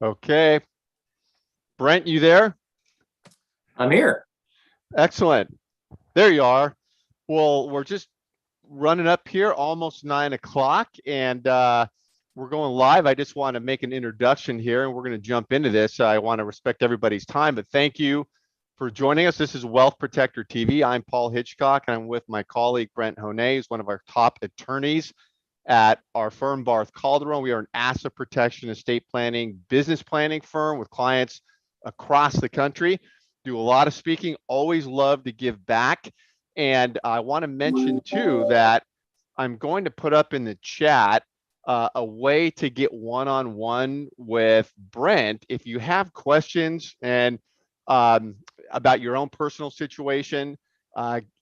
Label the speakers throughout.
Speaker 1: Okay. Brent, you there?
Speaker 2: I'm here.
Speaker 1: Excellent. There you are. Well, we're just running up here, almost 9 o'clock, and we're going live. I just want to make an introduction here, and we're going to jump into this. I want to respect everybody's time, but thank you for joining us. This is Wealth Protector TV. I'm Paul Hitchcock, and I'm with my colleague, Brent Honea. He's one of our top attorneys at our firm, Barth Calderon. We are an asset protection, estate planning, business planning firm with clients across the country. Do a lot of speaking, always love to give back. And I want to mention too that I'm going to put up in the chat a way to get one-on-one with Brent if you have questions and about your own personal situation.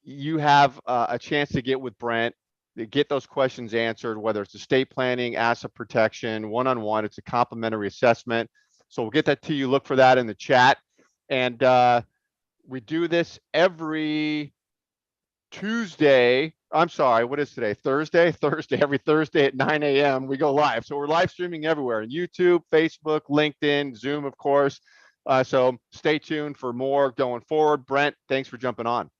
Speaker 1: You have a chance to get with Brent, to get those questions answered, whether it's estate planning, asset protection, one-on-one. It's a complimentary assessment. So we'll get that to you. Look for that in the chat. And we do this every Tuesday. I'm sorry, what is today? Thursday? Every Thursday at 9 a.m. we go live. So we're live streaming everywhere, on YouTube, Facebook, LinkedIn, Zoom, of course. So stay tuned for more going forward. Brent, thanks for jumping on.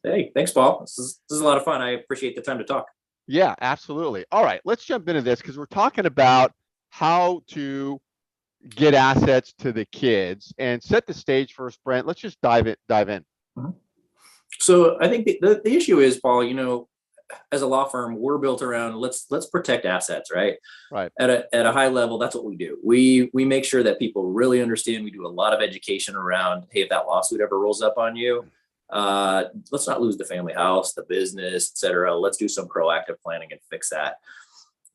Speaker 2: Hey, thanks, Paul. This is a lot of fun. I appreciate the time to talk.
Speaker 1: Yeah, absolutely. All right, let's jump into this because we're talking about how to get assets to the kids and set the stage first. Brent, let's just dive in.
Speaker 2: Mm-hmm. So I think the issue is, Paul, as a law firm, we're built around let's protect assets, right?
Speaker 1: Right.
Speaker 2: At a high level, that's what we do. We make sure that people really understand. We do a lot of education around, hey, if that lawsuit ever rolls up on you, let's not lose the family house, the business, et cetera. Let's do some proactive planning and fix that.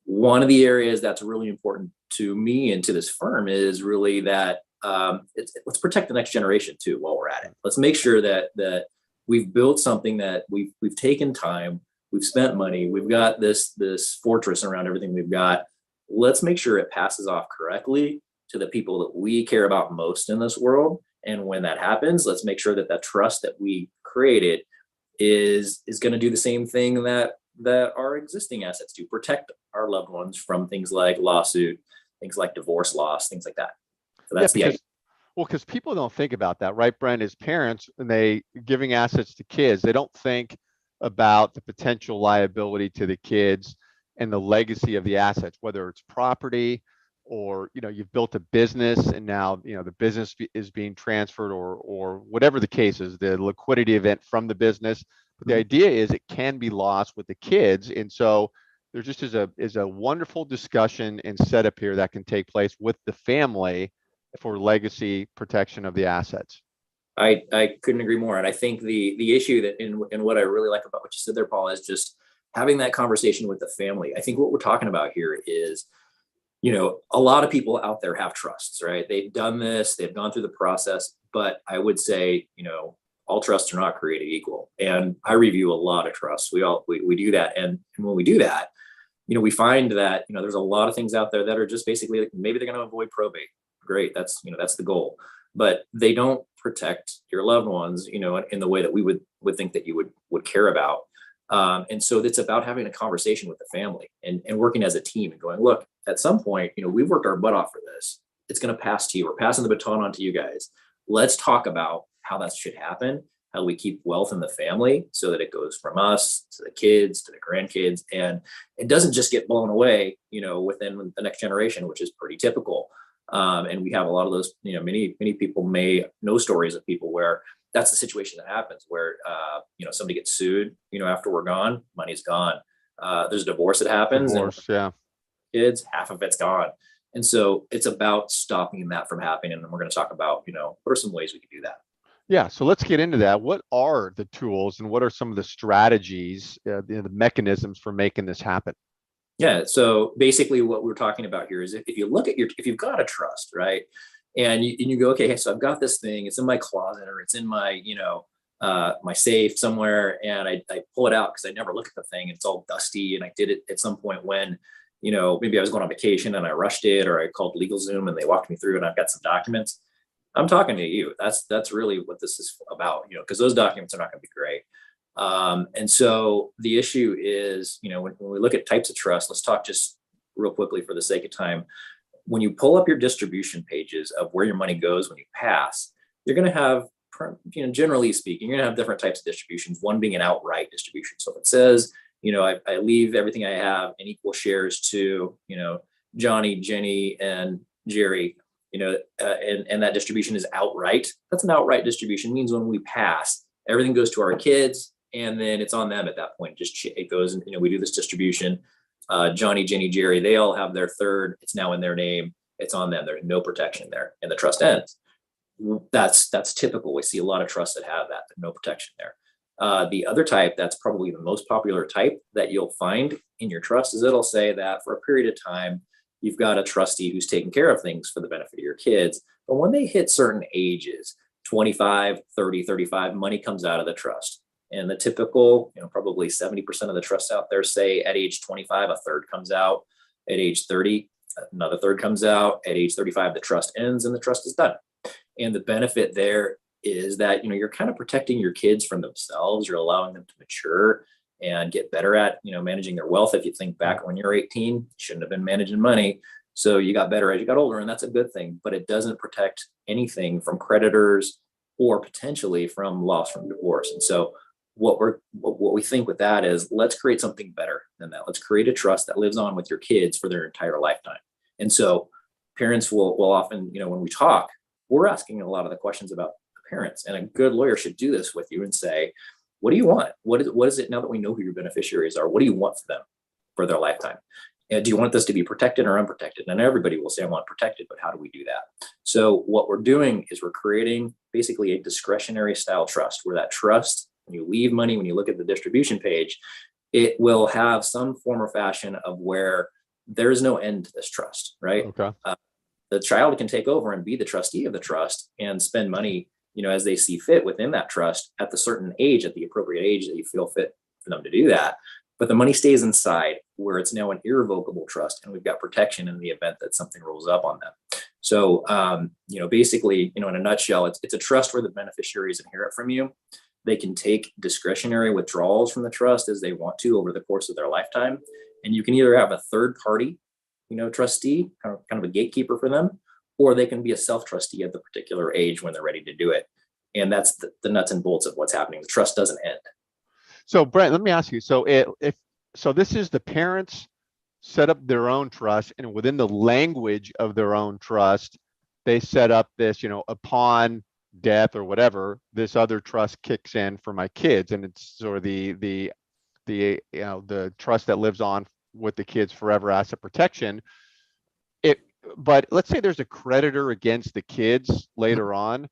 Speaker 2: One of the areas that's really important to me and to this firm is really that let's protect the next generation too while we're at it. Let's make sure that we've built something that we've taken time, we've spent money, we've got this fortress around everything we've got. Let's make sure it passes off correctly to the people that we care about most in this world. And when that happens, let's make sure that that trust that we created is going to do the same thing that our existing assets do, protect our loved ones from things like lawsuit, things like divorce loss, things like that. So that's the idea.
Speaker 1: Well, because people don't think about that, right, Brent? As parents, when they giving assets to kids, they don't think about the potential liability to the kids and the legacy of the assets, whether it's property or, you've built a business and now, the business is being transferred or whatever the case is, the liquidity event from the business. But the idea is it can be lost with the kids. And so there just is a wonderful discussion and setup here that can take place with the family for legacy protection of the assets.
Speaker 2: I couldn't agree more. And I think the issue that in what I really like about what you said there, Paul, is just having that conversation with the family. I think what we're talking about here is, a lot of people out there have trusts, right? They've done this, they've gone through the process, but I would say, all trusts are not created equal. And I review a lot of trusts. We do that. And when we do that, we find that, there's a lot of things out there that are just basically like, maybe they're going to avoid probate. Great. That's the goal, but they don't protect your loved ones, in the way that we would think that you would care about. And so it's about having a conversation with the family and working as a team and going, look, at some point, we've worked our butt off for this. It's going to pass to you. We're passing the baton on to you guys. Let's talk about how that should happen, how we keep wealth in the family so that it goes from us to the kids, to the grandkids. And it doesn't just get blown away, within the next generation, which is pretty typical. And we have a lot of those, many people may know stories of people where that's the situation that happens where, somebody gets sued, after we're gone, money's gone. There's a divorce that happens.
Speaker 1: Yeah.
Speaker 2: Kids, half of it's gone. And so it's about stopping that from happening. And we're going to talk about, what are some ways we can do that?
Speaker 1: Yeah. So let's get into that. What are the tools and what are some of the strategies, the mechanisms for making this happen?
Speaker 2: Yeah. So basically what we're talking about here is if you look at if you've got a trust, right? And you go, okay, so I've got this thing, it's in my closet or it's in my, my safe somewhere. And I pull it out because I never look at the thing. It's all dusty. And I did it at some point when, maybe I was going on vacation and I rushed it, or I called LegalZoom and they walked me through and I've got some documents. I'm talking to you. That's really what this is about, because those documents are not going to be great. And so the issue is, when we look at types of trust, let's talk just real quickly for the sake of time. when you pull up your distribution pages of where your money goes when you pass, you're going to have, generally speaking, you're going to have different types of distributions, one being an outright distribution. So if it says, I leave everything I have in equal shares to, Johnny, Jenny, and Jerry, and that distribution is outright. That's an outright distribution. It means when we pass, everything goes to our kids, and then it's on them at that point. Just it goes, and we do this distribution. Johnny, Jenny, Jerry, they all have their third. It's now in their name. It's on them. There's no protection there, and the trust ends. That's typical. We see a lot of trusts that have that, but no protection there. The other type, that's probably the most popular type that you'll find in your trust, is it'll say that for a period of time, you've got a trustee who's taking care of things for the benefit of your kids. But when they hit certain ages, 25, 30, 35, money comes out of the trust. And the typical, probably 70% of the trusts out there say at age 25, a third comes out. At age 30, another third comes out. At age 35, the trust ends and the trust is done. And the benefit there is that, you're kind of protecting your kids from themselves. You're allowing them to mature and get better at, managing their wealth. If you think back when you're 18, you shouldn't have been managing money. So you got better as you got older, and that's a good thing, but it doesn't protect anything from creditors or potentially from loss from divorce. And so what we think with that is, let's create something better than that. Let's create a trust that lives on with your kids for their entire lifetime. And so parents will often, when we talk, we're asking a lot of the questions about the parents, and a good lawyer should do this with you and say, what do you want? What is it, now that we know who your beneficiaries are, what do you want for them for their lifetime? And do you want this to be protected or unprotected? And everybody will say, I want protected, but how do we do that? So what we're doing is we're creating basically a discretionary style trust, where that trust, when you leave money, when you look at the distribution page, it will have some form or fashion of where there is no end to this trust, right?
Speaker 1: Okay.
Speaker 2: The child can take over and be the trustee of the trust and spend money, as they see fit within that trust at the certain age, at the appropriate age that you feel fit for them to do that. But the money stays inside, where it's now an irrevocable trust, and we've got protection in the event that something rolls up on them. So, basically, in a nutshell, it's a trust where the beneficiaries inherit from you. They can take discretionary withdrawals from the trust as they want to over the course of their lifetime. And you can either have a third party, trustee, kind of a gatekeeper for them, or they can be a self-trustee at the particular age when they're ready to do it. And that's the nuts and bolts of what's happening. The trust doesn't end.
Speaker 1: So Brent, let me ask you, so this is the parents set up their own trust, and within the language of their own trust, they set up this, upon death or whatever, this other trust kicks in for my kids, and it's sort of the trust that lives on with the kids forever, asset protection. But let's say there's a creditor against the kids later on,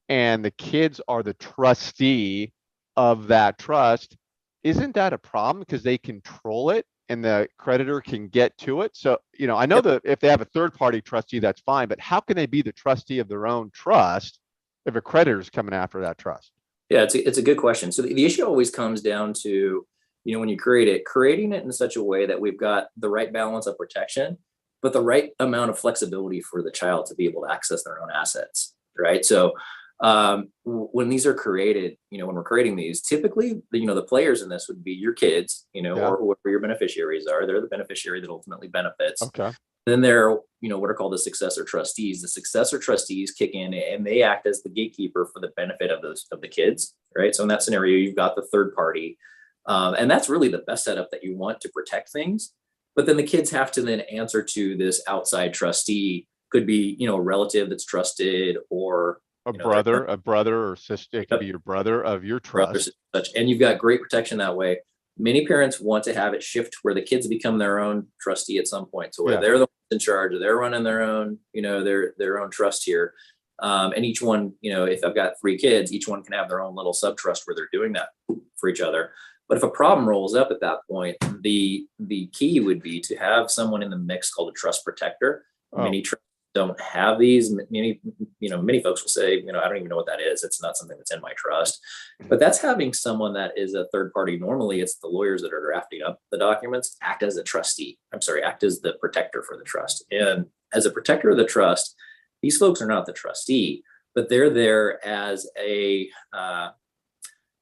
Speaker 1: and the kids are the trustee of that trust. Isn't that a problem, because they control it and the creditor can get to it? So, I know that if they have a third party trustee, that's fine, but how can they be the trustee of their own trust if a creditor is coming after that trust?
Speaker 2: Yeah, it's a good question. So the issue always comes down to, when you creating it in such a way that we've got the right balance of protection, but the right amount of flexibility for the child to be able to access their own assets, right? So when these are created, when we're creating these, typically, the players in this would be your kids, or whoever your beneficiaries are. They're the beneficiary that ultimately benefits.
Speaker 1: Okay.
Speaker 2: Then there are, what are called the successor trustees. The successor trustees kick in and they act as the gatekeeper for the benefit of the kids, right? So in that scenario, you've got the third party, and that's really the best setup that you want to protect things. But then the kids have to then answer to this outside trustee. Could be, a relative that's trusted, or
Speaker 1: a brother or sister. It could be your brother of your trust.
Speaker 2: And you've got great protection that way. Many parents want to have it shift where the kids become their own trustee at some point, so where they're the ones in charge, or they're running their own, their own trust here. And each one, if I've got 3 kids, each one can have their own little sub trust where they're doing that for each other. But if a problem rolls up at that point, the key would be to have someone in the mix called a trust protector. Many trusts don't have these. Many folks will say, I don't even know what that is. It's not something that's in my trust. But that's having someone that is a third party. Normally, it's the lawyers that are drafting up the documents, act as the protector for the trust. And as a protector of the trust, these folks are not the trustee, but they're there as a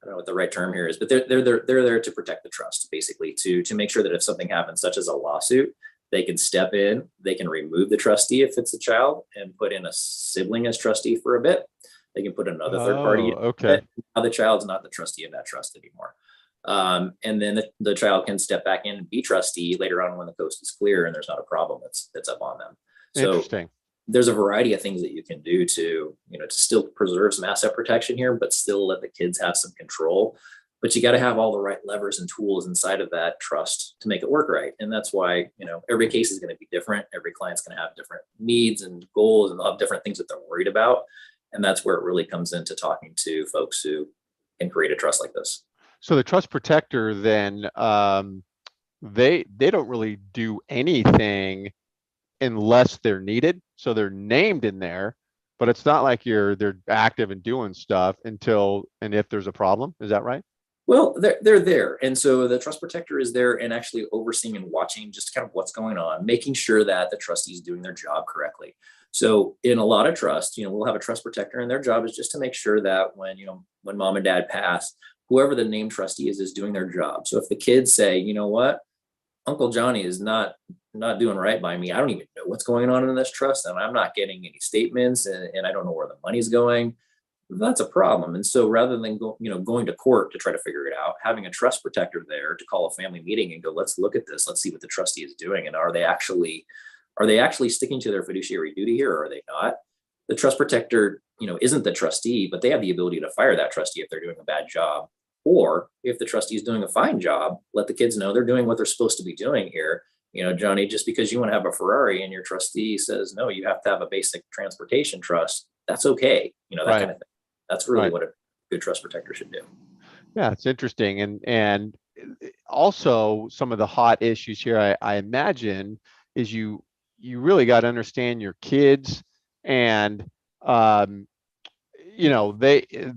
Speaker 2: I don't know what the right term here is, but they're there to protect the trust, basically, to make sure that if something happens, such as a lawsuit, They can step in, they can remove the trustee if it's a child and put in a sibling as trustee for a bit. They can put another third party.
Speaker 1: Okay.
Speaker 2: Now the child's not the trustee of that trust anymore. And then the child can step back in and be trustee later on when the coast is clear and there's not a problem that's up on them. So
Speaker 1: Interesting.
Speaker 2: there's a variety of things that you can do to, to still preserve some asset protection here, but still let the kids have some control. But you got to have all the right levers and tools inside of that trust to make it work right. And that's why, every case is going to be different. Every client's going to have different needs and goals, and they'll have different things that they're worried about. And that's where it really comes into talking to folks who can create a trust like this.
Speaker 1: So the trust protector then, they don't really do anything unless they're needed. So they're named in there, but it's not like they're active and doing stuff until and if there's a problem. Is that right?
Speaker 2: Well, they're there. And so the trust protector is there and actually overseeing and watching just kind of what's going on, making sure that the trustee is doing their job correctly. So in a lot of trusts, we'll have a trust protector, and their job is just to make sure that when mom and dad pass, whoever the named trustee is doing their job. So if the kids say, you know what, Uncle Johnny is not doing right by me. I don't even know what's going on in this trust, and I'm not getting any statements, and I don't know where the money's going. That's a problem. And so rather than going to court to try to figure it out, having a trust protector there to call a family meeting and go, let's look at this. Let's see what the trustee is doing. And are they actually sticking to their fiduciary duty here, or are they not? The trust protector, isn't the trustee, but they have the ability to fire that trustee if they're doing a bad job. Or if the trustee is doing a fine job, let the kids know they're doing what they're supposed to be doing here. Johnny, just because you want to have a Ferrari and your trustee says, no, you have to have a basic transportation trust, that's okay. That
Speaker 1: Right.
Speaker 2: kind of thing. That's really
Speaker 1: Right.
Speaker 2: what a good trust protector should do.
Speaker 1: Yeah, it's interesting. And also some of the hot issues here, I imagine, is you really got to understand your kids and, the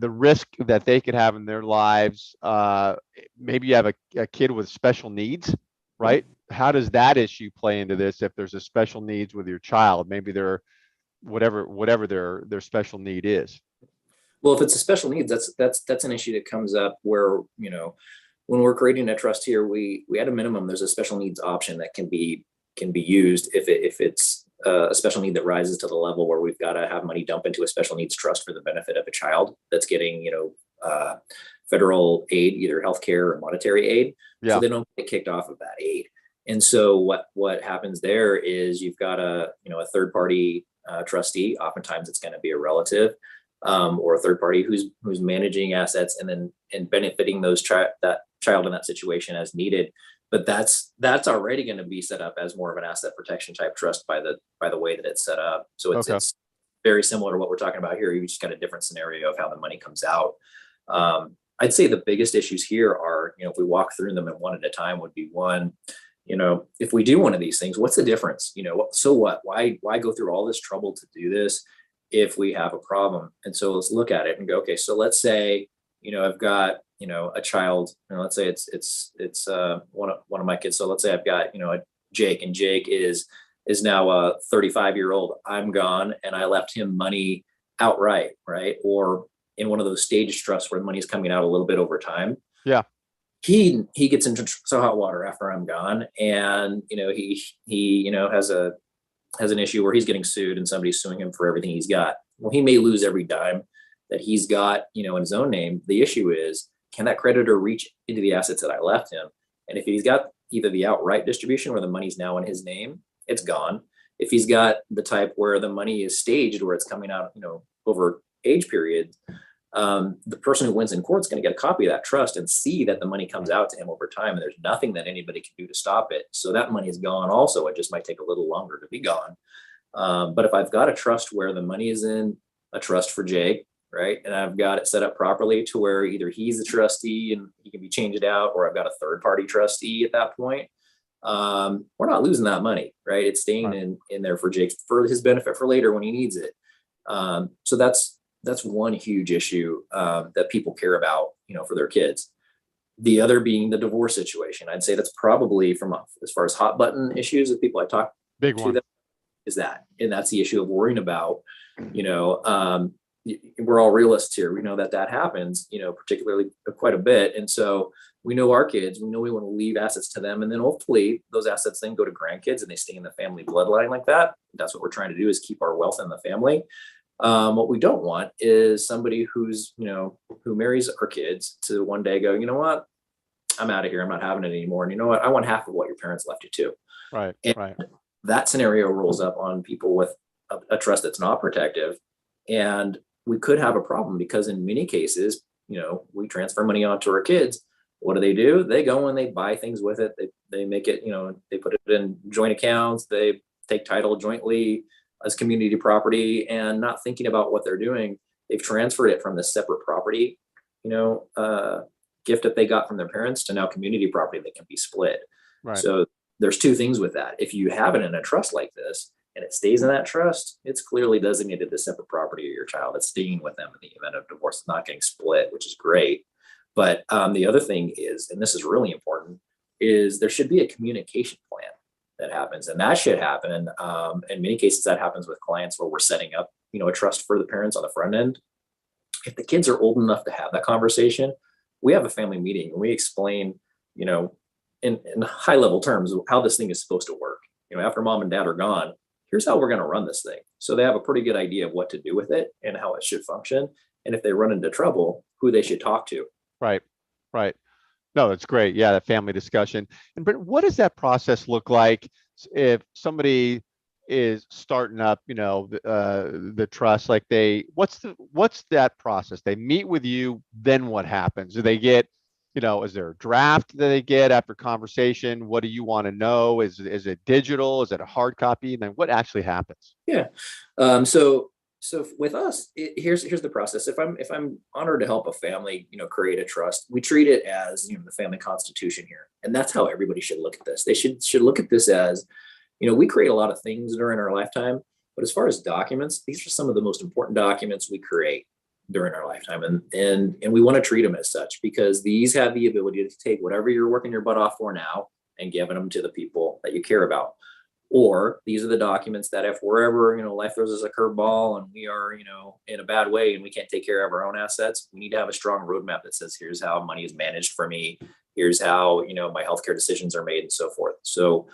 Speaker 1: risk that they could have in their lives. Maybe you have a kid with special needs, right? How does that issue play into this? If there's a special needs with your child, maybe they're whatever their special need is.
Speaker 2: Well, if it's a special needs, that's an issue that comes up where, when we're creating a trust here, we at a minimum, there's a special needs option that can be used if it's a special need that rises to the level where we've got to have money dump into a special needs trust for the benefit of a child that's getting, federal aid, either healthcare or monetary aid.
Speaker 1: Yeah.
Speaker 2: So they don't get kicked off of that aid. And so what happens there is you've got a third party trustee. Oftentimes it's going to be a relative. Or a third party who's managing assets and benefiting that child in that situation as needed. But that's already going to be set up as more of an asset protection type trust by the way that it's set up. So it's very similar to what we're talking about here. You just got a different scenario of how the money comes out. I'd say the biggest issues here are, if we walk through them and one at a time, would be one, if we do one of these things, what's the difference? So what? Why go through all this trouble to do this if we have a problem? And so let's look at it and go, okay, so let's say, I've got, a child, and let's say it's one of my kids. So let's say I've got, Jake, and Jake is now a 35-year-old. I'm gone and I left him money outright, right? Or in one of those stage trusts where the money's coming out a little bit over time.
Speaker 1: Yeah.
Speaker 2: He gets into so hot water after I'm gone. And, he has an issue where he's getting sued and somebody's suing him for everything he's got. Well, he may lose every dime that he's got, in his own name. The issue is, can that creditor reach into the assets that I left him? And if he's got either the outright distribution where the money's now in his name, it's gone. If he's got the type where the money is staged, where it's coming out, over age period, the person who wins in court is going to get a copy of that trust and see that the money comes out to him over time, and there's nothing that anybody can do to stop it. So that money is gone also. It just might take a little longer to be gone. But if I've got a trust where the money is in a trust for Jake, right, and I've got it set up properly to where either he's the trustee and he can be changed out, or I've got a third party trustee at that point, we're not losing that money, right? It's staying in there for Jake for his benefit for later when he needs it. So that's one huge issue that people care about, for their kids. The other being the divorce situation. I'd say that's probably as far as hot button issues of people I talk
Speaker 1: Big
Speaker 2: to
Speaker 1: one.
Speaker 2: them, is that, and that's the issue of worrying about, we're all realists here. We know that that happens, particularly quite a bit. And so we know our kids, we know we want to leave assets to them. And then hopefully those assets then go to grandkids and they stay in the family bloodline like that. That's what we're trying to do, is keep our wealth in the family. What we don't want is somebody who's, who marries our kids to one day go, you know what, I'm out of here. I'm not having it anymore. And you know what? I want half of what your parents left you too.
Speaker 1: Right.
Speaker 2: And
Speaker 1: Right.
Speaker 2: that scenario rolls up on people with a trust that's not protective. And we could have a problem because in many cases, we transfer money onto our kids. What do? They go and they buy things with it. They make it, they put it in joint accounts. They take title jointly as community property, and not thinking about what they're doing. They've transferred it from the separate property, gift that they got from their parents to now community property that can be split.
Speaker 1: Right.
Speaker 2: So there's two things with that. If you have it in a trust like this and it stays in that trust, it's clearly designated the separate property of your child. It's staying with them in the event of divorce. It's not getting split, which is great. But the other thing is, and this is really important, is there should be a communication plan that happens. And that should happen. In many cases, that happens with clients where we're setting up, a trust for the parents on the front end. If the kids are old enough to have that conversation, we have a family meeting and we explain, in high level terms, how this thing is supposed to work. After mom and dad are gone, here's how we're going to run this thing. So they have a pretty good idea of what to do with it and how it should function. And if they run into trouble, who they should talk to.
Speaker 1: Right. Right. No, that's great. Yeah, that family discussion. And Brent, what does that process look like if somebody is starting up, the trust? Like what's that process? They meet with you, then what happens? Do they get, is there a draft that they get after conversation? What do you want to know? Is it digital? Is it a hard copy? And then what actually happens?
Speaker 2: Yeah. So with us, here's the process. If I'm honored to help a family, create a trust, we treat it as, the family constitution here. And that's how everybody should look at this. They should look at this as, we create a lot of things during our lifetime, but as far as documents, these are some of the most important documents we create during our lifetime. And we want to treat them as such, because these have the ability to take whatever you're working your butt off for now and giving them to the people that you care about. Or these are the documents that if we're ever, life throws us a curveball and we are, in a bad way and we can't take care of our own assets, we need to have a strong roadmap that says, here's how money is managed for me. Here's how, my healthcare decisions are made and so forth. So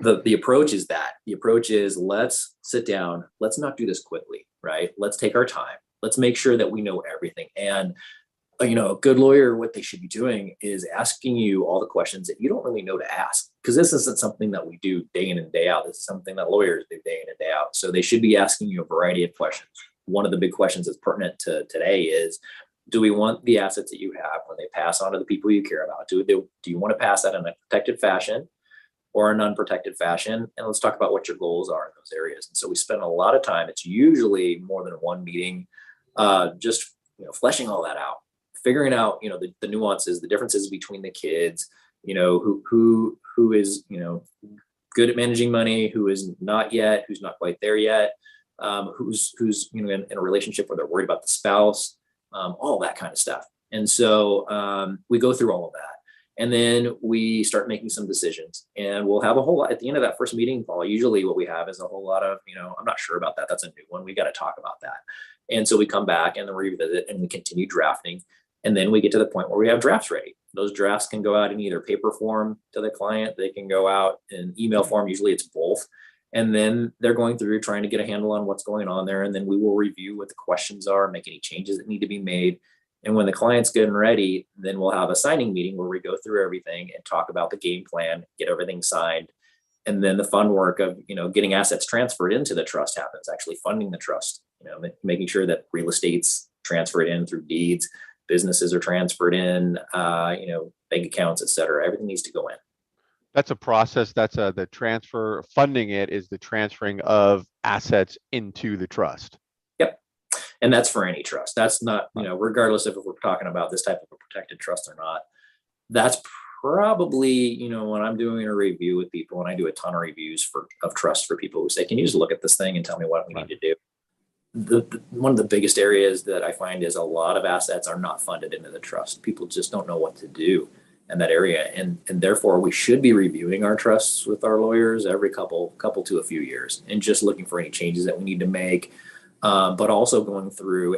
Speaker 2: the approach is that. The approach is, let's sit down. Let's not do this quickly, right? Let's take our time. Let's make sure that we know everything. And a good lawyer, what they should be doing is asking you all the questions that you don't really know to ask, because this isn't something that we do day in and day out. This is something that lawyers do day in and day out. So they should be asking you a variety of questions. One of the big questions that's pertinent to today is, do we want the assets that you have when they pass on to the people you care about? Do you want to pass that in a protected fashion or an unprotected fashion? And let's talk about what your goals are in those areas. And so we spend a lot of time, it's usually more than one meeting, just fleshing all that out, figuring out, the nuances, the differences between the kids, who is, good at managing money, who is not yet, who's not quite there yet, who's in a relationship where they're worried about the spouse, all that kind of stuff. And so we go through all of that. And then we start making some decisions, and we'll have a whole lot at the end of that first meeting, Paul. Usually what we have is a whole lot of, I'm not sure about that. That's a new one. We got to talk about that. And so we come back and then revisit and we continue drafting. And then we get to the point where we have drafts ready. Those drafts can go out in either paper form to the client. They can go out in email form. Usually it's both. And then they're going through trying to get a handle on what's going on there. And then we will review what the questions are, make any changes that need to be made. And when the client's getting ready, then we'll have a signing meeting where we go through everything and talk about the game plan, get everything signed. And then the fun work of, getting assets transferred into the trust happens, actually funding the trust, making sure that real estate's transferred in through deeds, businesses are transferred in, bank accounts, et cetera. Everything needs to go in.
Speaker 1: That's a process. That's the transfer. Funding it is the transferring of assets into the trust.
Speaker 2: Yep. And that's for any trust. That's not, regardless of if we're talking about this type of a protected trust or not. That's probably, when I'm doing a review with people, and I do a ton of reviews of trust for people who say, can you just look at this thing and tell me what we need to do? One of the biggest areas that I find is a lot of assets are not funded into the trust. People just don't know what to do in that area. And therefore we should be reviewing our trusts with our lawyers every couple to a few years and just looking for any changes that we need to make. but also going through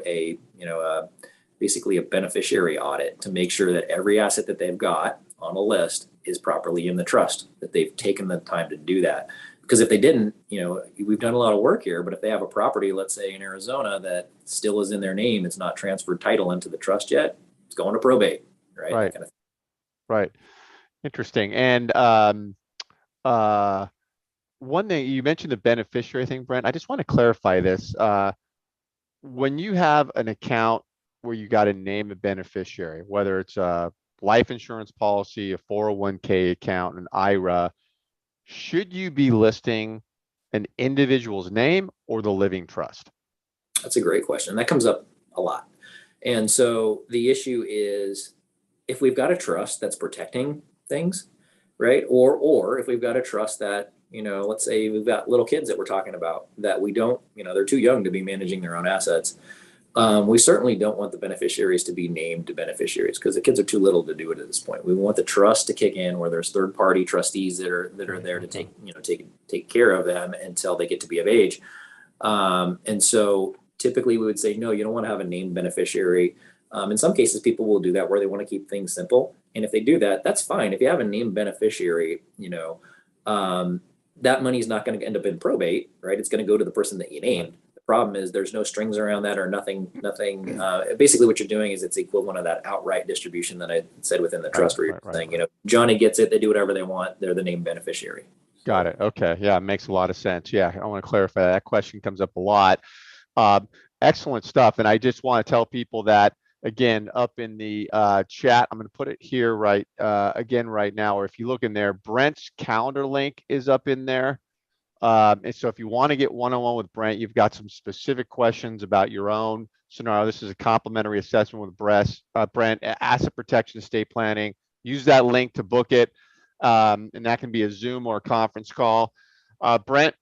Speaker 2: basically a beneficiary audit to make sure that every asset that they've got on a list is properly in the trust, that they've taken the time to do that. Because if they didn't, we've done a lot of work here, but if they have a property, let's say in Arizona, that still is in their name, it's not transferred title into the trust yet, it's going to probate, right?
Speaker 1: Right.
Speaker 2: That kind of thing.
Speaker 1: Right. Interesting. And one thing you mentioned, the beneficiary thing, Brent, I just want to clarify this. When you have an account where you got to name a beneficiary, whether it's a life insurance policy, a 401k account, an IRA, should you be listing an individual's name or the living trust?
Speaker 2: That's a great question. That comes up a lot. And so the issue is, if we've got a trust that's protecting things, right? Or if we've got a trust that, let's say we've got little kids that we're talking about that we don't, they're too young to be managing their own assets. We certainly don't want the beneficiaries to be named beneficiaries because the kids are too little to do it at this point. We want the trust to kick in where there's third-party trustees that are there to take care of them until they get to be of age. And so typically we would say, no, you don't want to have a named beneficiary. In some cases, people will do that where they want to keep things simple. And if they do that, that's fine. If you have a named beneficiary, that money is not going to end up in probate, right? It's going to go to the person that you named. The problem is there's no strings around that or nothing. Basically what you're doing is it's the equivalent of that outright distribution that I said within the trust where you're saying, Johnny gets it, they do whatever they want, they're the named beneficiary.
Speaker 1: Got it. Okay. Yeah, it makes a lot of sense. Yeah, I want to clarify that question comes up a lot. Excellent stuff. And I just want to tell people that, again, up in the chat, I'm going to put it here again right now, or if you look in there, Brent's calendar link is up in there. And so if you want to get one-on-one with Brent, you've got some specific questions about your own scenario. This is a complimentary assessment with Brent, asset protection, estate planning. Use that link to book it. And that can be a Zoom or a conference call. Brent,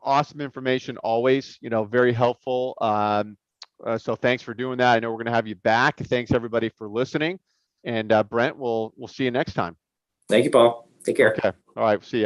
Speaker 1: awesome information always, very helpful. So thanks for doing that. I know we're going to have you back. Thanks everybody for listening. And Brent, we'll see you next time.
Speaker 2: Thank you, Paul. Take care.
Speaker 1: Okay. All right. See ya.